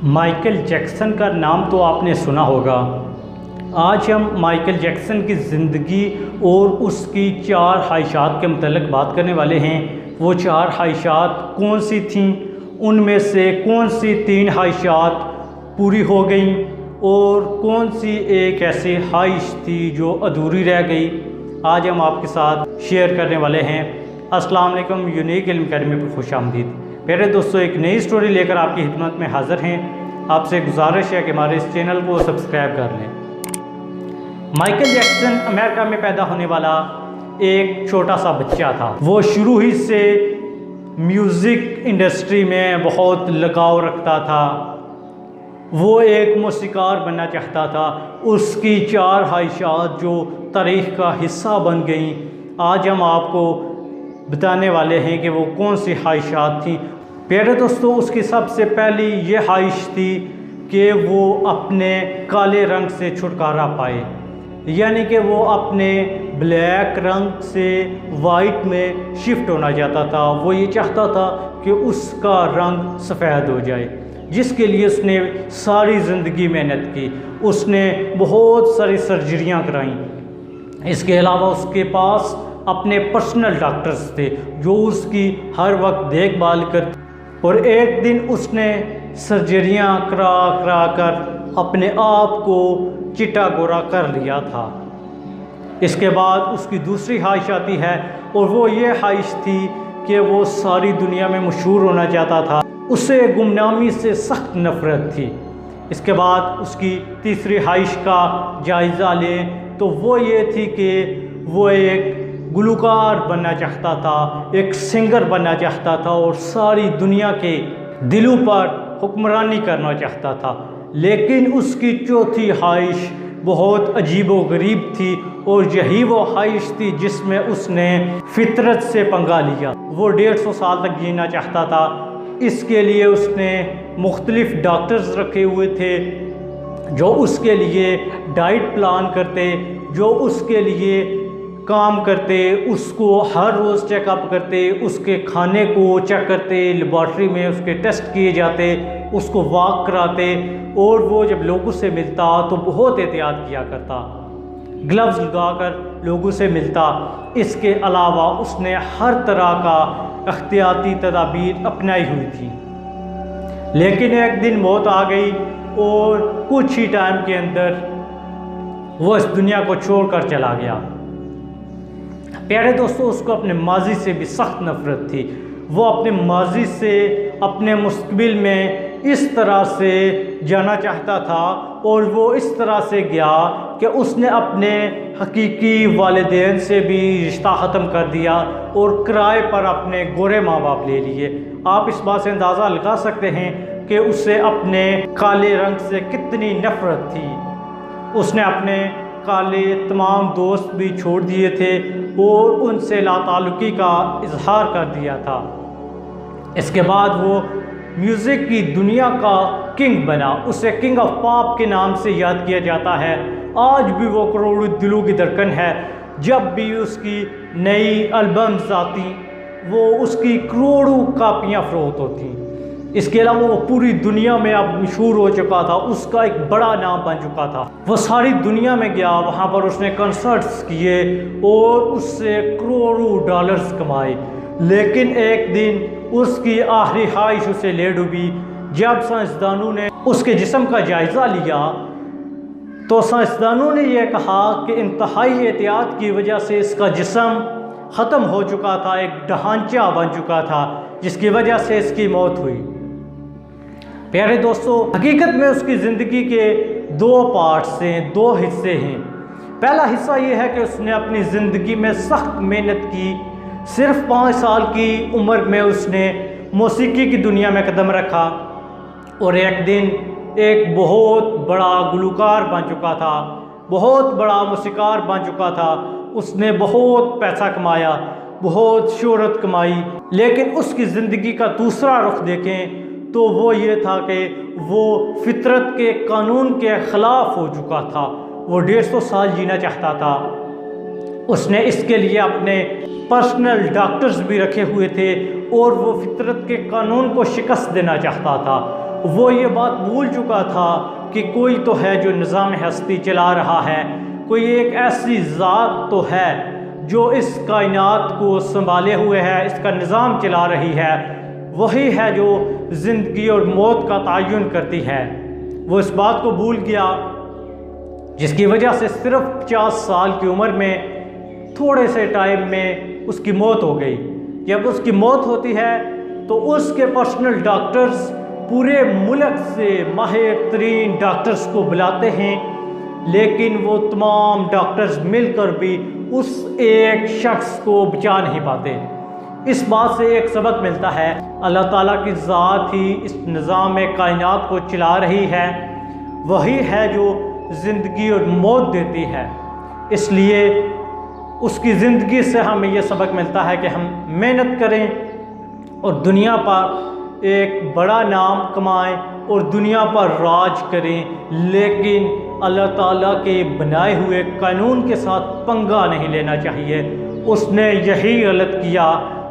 Michael Jackson का नाम तो आपने सुना होगा। आज हम माइकल जैक्सन की ज़िंदगी और उसकी 4 ख्वाहिशात के मतलब बात करने वाले हैं। वो 4 ख्वाहिशात कौन सी थीं, उनमें से कौन सी 3 ख्वाहिशात पूरी हो गई और कौन सी एक ऐसी ख्वाहिश थी जो अधूरी रह गई, आज हम आपके साथ शेयर करने वाले हैं। अस्सलाम वालेकुम, यूनिक इल्म अकेडमी पर खुश आमदीद। मेरे दोस्तों, एक नई स्टोरी लेकर आपकी खिदमत में हाज़िर हैं। आपसे गुजारिश है कि हमारे इस चैनल को सब्सक्राइब कर लें। माइकल जैक्सन अमेरिका में पैदा होने वाला एक छोटा सा बच्चा था। वो शुरू ही से म्यूज़िक इंडस्ट्री में बहुत लगाव रखता था। वो एक मौसीकार बनना चाहता था। उसकी 4 ख्वाहिशात जो तारीख़ का हिस्सा बन गई, आज हम आपको बताने वाले हैं कि वो कौन सी ख्वाहिशात थी। प्यारे दोस्तों, उसकी सबसे पहली ये ख्वाहिश थी कि वो अपने काले रंग से छुटकारा पाए, यानी कि वो अपने ब्लैक रंग से वाइट में शिफ्ट होना चाहता था। वो ये चाहता था कि उसका रंग सफ़ेद हो जाए, जिसके लिए उसने सारी ज़िंदगी मेहनत की। उसने बहुत सारी सर्जरियाँ कराईं। इसके अलावा उसके पास अपने पर्सनल डॉक्टर्स थे जो उसकी हर वक्त देखभाल करते। और एक दिन उसने सर्जरियाँ करा कर अपने आप को चिट्टा गोरा कर लिया था। इसके बाद उसकी दूसरी ख्वाहिश आती है, और वो ये ख्वाहिश थी कि वो सारी दुनिया में मशहूर होना चाहता था। उसे गुमनामी से सख्त नफ़रत थी। इसके बाद उसकी तीसरी ख्वाहिश का जायज़ा लें तो वो ये थी कि वो एक गुलकार बनना चाहता था, एक सिंगर बनना चाहता था और सारी दुनिया के दिलों पर हुक्मरानी करना चाहता था। लेकिन उसकी चौथी ख्वाहिश बहुत अजीब व गरीब थी, और यही वो ख्वाहिश थी जिसमें उसने फितरत से पंगा लिया। वो 150 साल तक जीना चाहता था। इसके लिए उसने मुख्तलिफ डॉक्टर्स रखे हुए थे जो उसके लिए डाइट प्लान करते, जो उसके लिए काम करते, उसको हर रोज़ चेकअप करते, उसके खाने को चेक करते, लेबॉर्ट्री में उसके टेस्ट किए जाते, उसको वॉक कराते, और वो जब लोगों से मिलता तो बहुत एहतियात किया करता, ग्लव्स लगाकर लोगों से मिलता। इसके अलावा उसने हर तरह का एहतियाती तदाबीर अपनाई हुई थी। लेकिन एक दिन मौत आ गई और कुछ ही टाइम के अंदर वो इस दुनिया को छोड़कर चला गया। प्यारे दोस्तों, उसको अपने माजी से भी सख्त नफ़रत थी। वो अपने माजी से अपने मुस्तकबिल में इस तरह से जाना चाहता था, और वो इस तरह से गया कि उसने अपने हकीकी वालिदैन से भी रिश्ता ख़त्म कर दिया और किराए पर अपने गोरे माँ बाप ले लिए। आप इस बात से अंदाज़ा लगा सकते हैं कि उसे अपने काले रंग से कितनी नफ़रत थी। उसने अपने काले तमाम दोस्त भी छोड़ दिए थे और उनसे लाताल्लुकी का इजहार कर दिया था। इसके बाद वो म्यूज़िक की दुनिया का किंग बना। उसे किंग ऑफ पॉप के नाम से याद किया जाता है। आज भी वो करोड़ों दिलों की धड़कन है। जब भी उसकी नई एल्बम्स आती, वो उसकी करोड़ों कापियाँ फ़रोख्त होती। इसके अलावा वो पूरी दुनिया में अब मशहूर हो चुका था। उसका एक बड़ा नाम बन चुका था। वो सारी दुनिया में गया, वहाँ पर उसने कंसर्ट्स किए और उससे करोड़ों डॉलर्स कमाए। लेकिन एक दिन उसकी आखिरी ख्वाहिश उसे ले डूबी। जब साइंसदानों ने उसके जिस्म का जायज़ा लिया तो साइंसदानों ने यह कहा कि इंतहाई एहतियात की वजह से इसका जिस्म ख़त्म हो चुका था, एक ढांचा बन चुका था, जिसकी वजह से इसकी मौत हुई। प्यारे दोस्तों, हकीकत में उसकी ज़िंदगी के 2 पार्ट्स हैं, 2 हिस्से हैं। पहला हिस्सा ये है कि उसने अपनी ज़िंदगी में सख्त मेहनत की। सिर्फ 5 साल की उम्र में उसने मौसीकी की दुनिया में कदम रखा और एक दिन एक बहुत बड़ा गुलकार बन चुका था, बहुत बड़ा मौसीकार बन चुका था। उसने बहुत पैसा कमाया, बहुत शोहरत कमाई। लेकिन उसकी ज़िंदगी का दूसरा रुख देखें तो वो ये था कि वो फितरत के कानून के ख़िलाफ़ हो चुका था। वो 150 साल जीना चाहता था। उसने इसके लिए अपने पर्सनल डॉक्टर्स भी रखे हुए थे और वो फितरत के कानून को शिकस्त देना चाहता था। वो ये बात भूल चुका था कि कोई तो है जो निज़ाम हस्ती चला रहा है, कोई एक ऐसी ज़ात तो है जो इस कायनात को संभाले हुए है, इसका निज़ाम चला रही है। वही है जो ज़िंदगी और मौत का तयन करती है। वो इस बात को भूल गया, जिसकी वजह से सिर्फ 50 साल की उम्र में थोड़े से टाइम में उसकी मौत हो गई। जब उसकी मौत होती है तो उसके पर्सनल डॉक्टर्स पूरे मुल्क से माहिर तरीन डॉक्टर्स को बुलाते हैं, लेकिन वो तमाम डॉक्टर्स मिलकर भी उस एक शख्स को बचा नहीं पाते। इस बात से एक सबक मिलता है, अल्लाह ताला की ज़ात ही इस निज़ाम कायनात को चला रही है, वही है जो ज़िंदगी और मौत देती है। इसलिए उसकी ज़िंदगी से हमें यह सबक मिलता है कि हम मेहनत करें और दुनिया पर एक बड़ा नाम कमाएं और दुनिया पर राज करें, लेकिन अल्लाह ताला के बनाए हुए कानून के साथ पंगा नहीं लेना चाहिए। उसने यही गलत किया,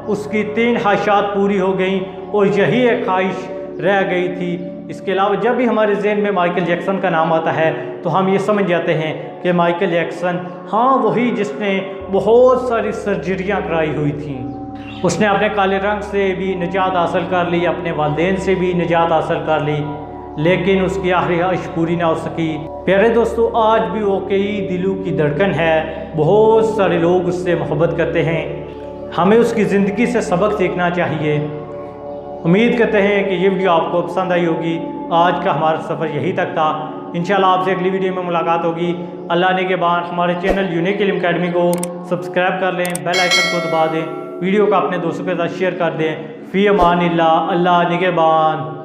उसकी 3 ख्वाहिशात पूरी हो गई और यही एक ख्वाहिश रह गई थी। इसके अलावा जब भी हमारे जहन में माइकल जैक्सन का नाम आता है तो हम ये समझ जाते हैं कि माइकल जैक्सन, हाँ वही जिसने बहुत सारी सर्जरियाँ कराई हुई थी। उसने अपने काले रंग से भी निजात हासिल कर ली, अपने वालिदैन से भी निजात हासिल कर ली, लेकिन उसकी आखिरी ख्वाहिश पूरी ना हो सकी। प्यारे दोस्तों, आज भी वो कई दिलों की धड़कन है, बहुत सारे लोग उससे मोहब्बत करते हैं। हमें उसकी ज़िंदगी से सबक सीखना चाहिए। उम्मीद करते हैं कि ये वीडियो आपको पसंद आई होगी। आज का हमारा सफ़र यही तक था। इंशाल्लाह आपसे अगली वीडियो में मुलाकात होगी। अल्लाह ने के बाद हमारे चैनल यूनिक इल्म अकेडमी को सब्सक्राइब कर लें, बेल आइकन को दबा दें, वीडियो को अपने दोस्तों के साथ शेयर कर दें। फ़ी अमानिल्लाह, अल्लाह निगहबान।